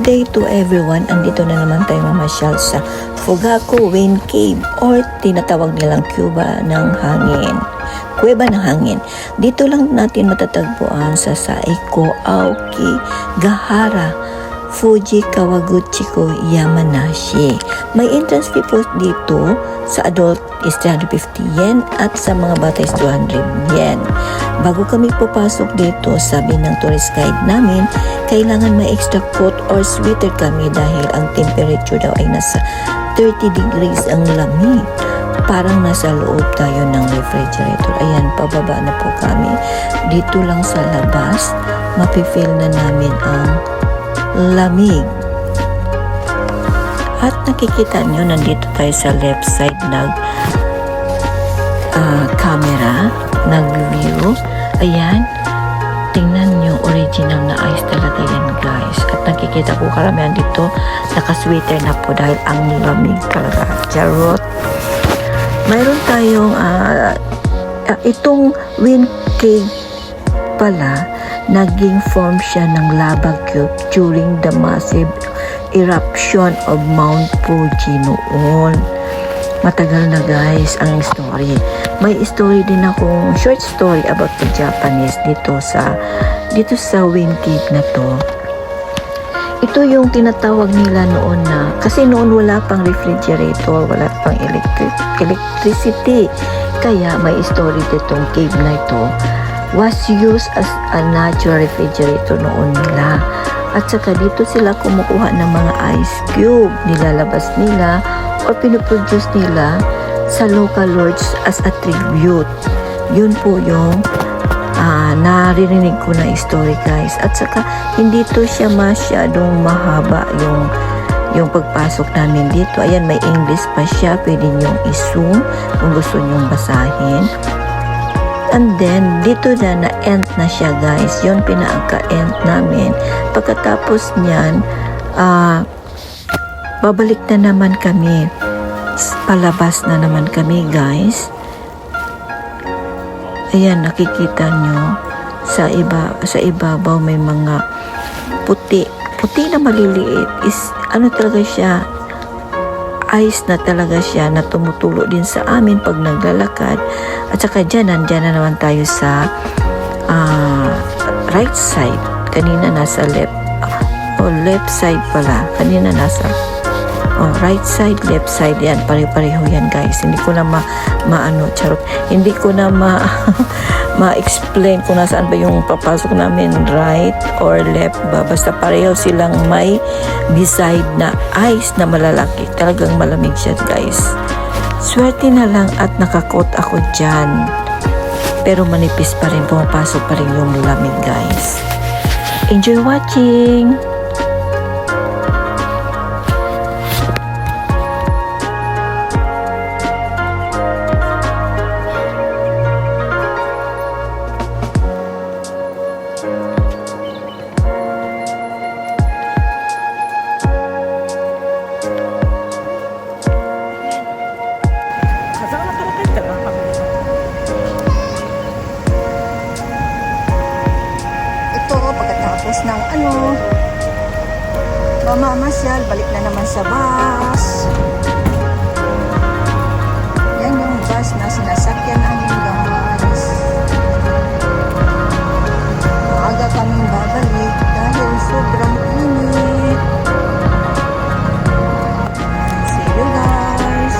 Good day to everyone. Andito na naman tayo mamasyal sa Fugaku Wind Cave or tinatawag nilang Cuba ng hangin. Kuweba ng hangin. Dito lang natin matatagpuan sa Saiko, Aoki, Gahara, Fuji, Kawaguchiko, Yamanashi. May entrance fee po dito. Sa adult is 350 yen at sa mga bata is 200 yen. Bago kami papasok dito, sabi ng tourist guide namin, kailangan may extra coat or sweater kami dahil ang temperature daw ay nasa 30 degrees ang lamig. Parang nasa loob tayo ng refrigerator. Ayan, pababa na po kami. Dito lang sa labas, mapifeel na namin ang lamig. At nakikita nyo, nandito tayo sa left side camera, nag-view. Ayan, tingnan nyo, original na ice talaga yan guys. At nakikita ko karamihan dito, naka-sweater na po dahil ang lamig talaga. Charot. Mayroon tayong itong wind cave pala, naging form siya ng lava cube during the massive eruption of Mount Fuji noon. Matagal na guys ang story. May story din akong short story about the Japanese dito sa wind cave na to. Ito yung tinatawag nila noon na, kasi noon wala pang refrigerator, wala pang electricity. Kaya may story ditong cave na ito was used as a natural refrigerator noon nila. At saka dito sila kumukuha ng mga ice cube, nilalabas nila o pinoproduce nila sa local lords as a tribute. Yun po yung naririnig ko na story guys. At saka hindi to siya masyadong mahaba yung pagpasok namin dito. Ayan, may English pa siya, pwede nyong i-zoom kung gusto nyong basahin. And then, dito na-end na siya guys. Yun, pinaka-end namin. Pagkatapos niyan, babalik na naman kami. Palabas na naman kami guys. Ayan, nakikita nyo. Sa ibabaw may mga puti. Puti na maliliit. Ano talaga siya? Ice na talaga siya na tumutulo din sa amin pag naglalakad. At saka dyan na naman tayo sa right side. Kanina nasa left side pala. Kanina nasa right side, left side. Yan, pare-pareho yan guys. Hindi ko na charot. Hindi ko na ma-explain kung nasaan ba yung papasok namin, right or left ba. Basta pareho silang may beside na ice na malalaki. Talagang malamig siya guys. Swerte na lang at nakakot ako dyan. Pero manipis pa rin, pumapasok pa rin yung lamig guys. Enjoy watching! Pagkatapos ng mamamasyal, balik na naman sa bus. Yan yung bus na sinasakyan namin guys. Maaga kaming babalik dahil sobrang init. See you guys.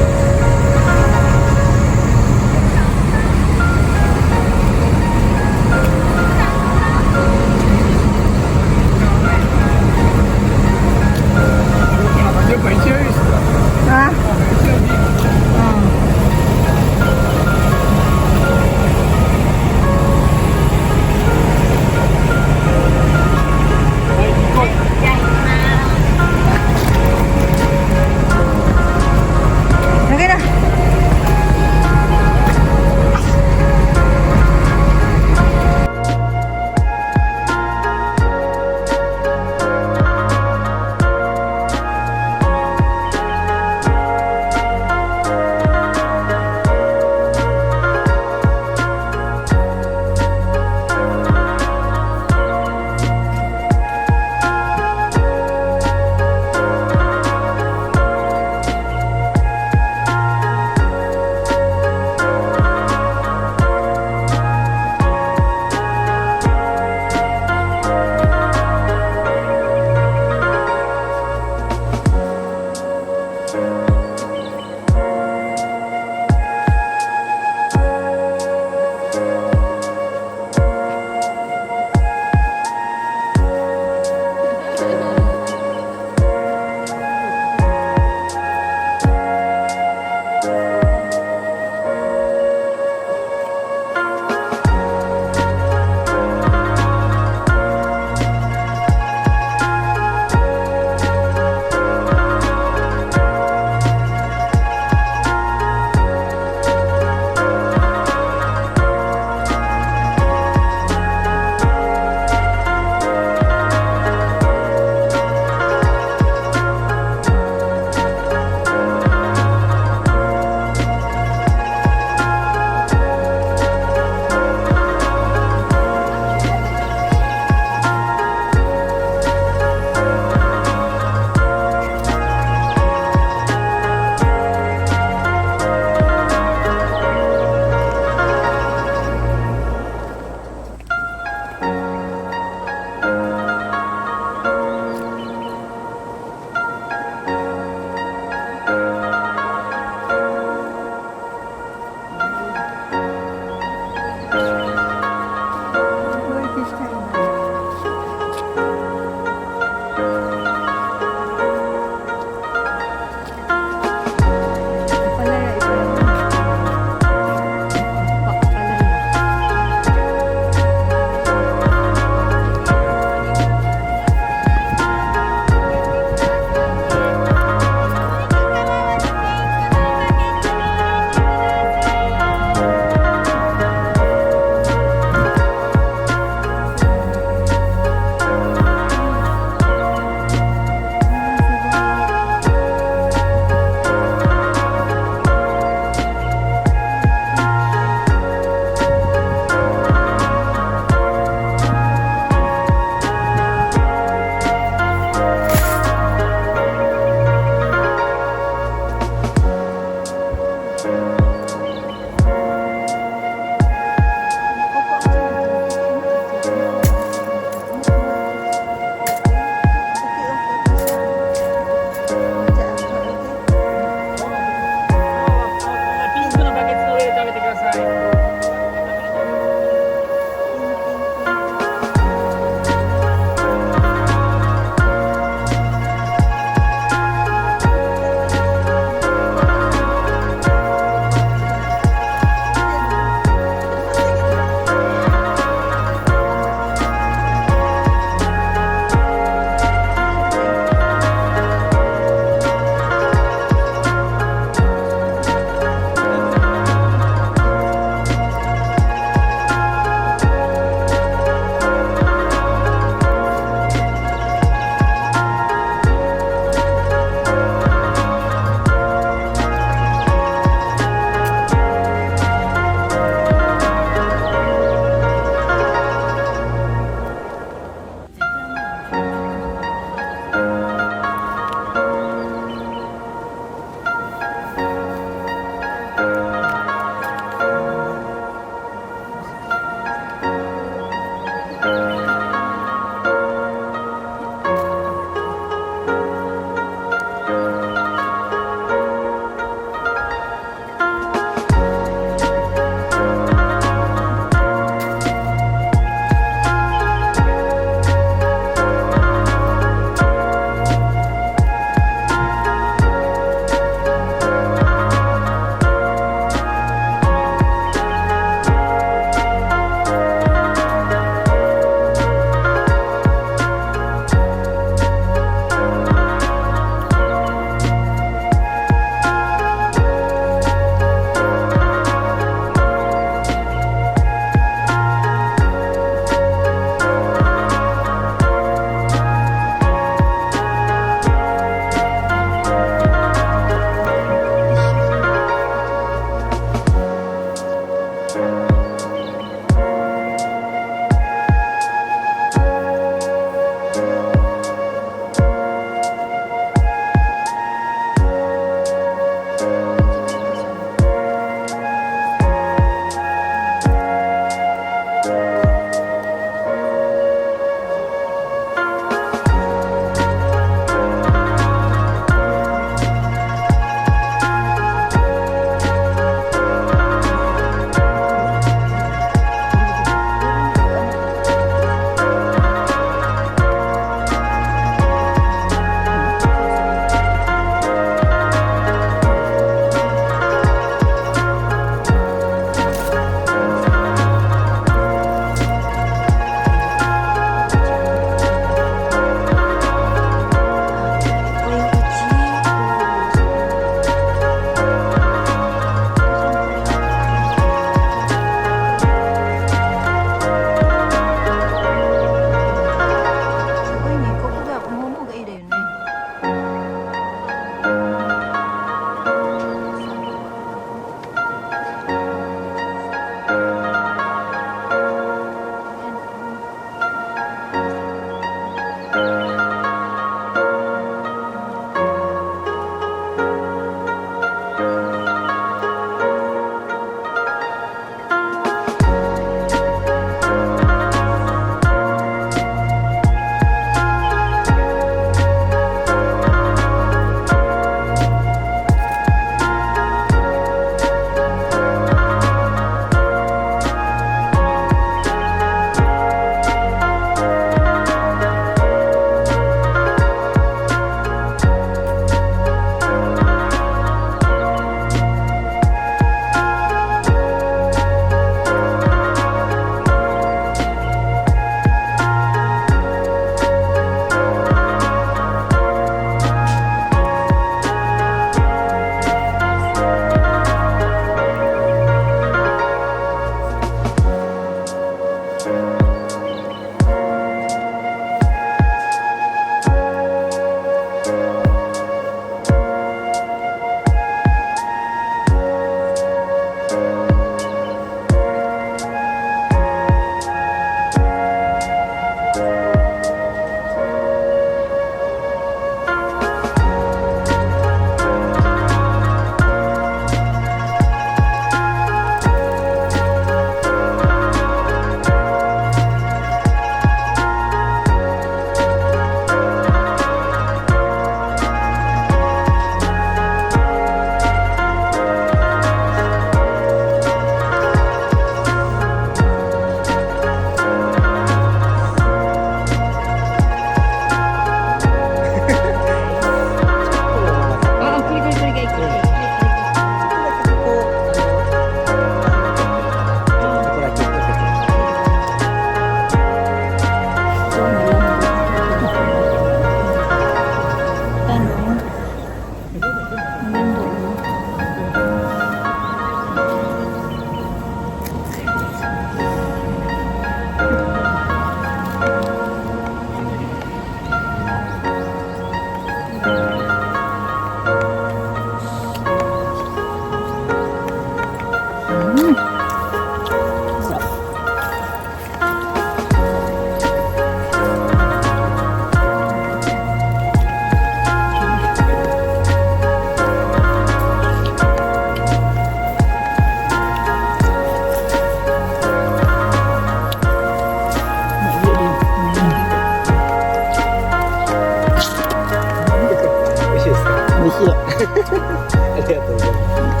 ありがとうございます。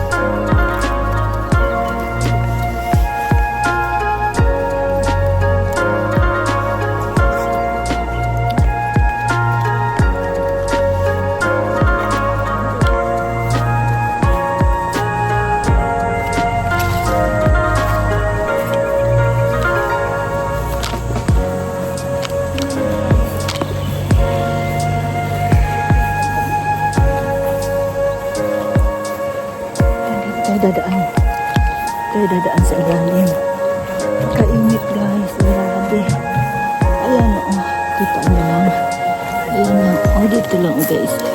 Tayo dadaan sa ilalim. Kainit guys, grabe. Ayan o, kita nyo lang. Ayan lang, dito lang guys.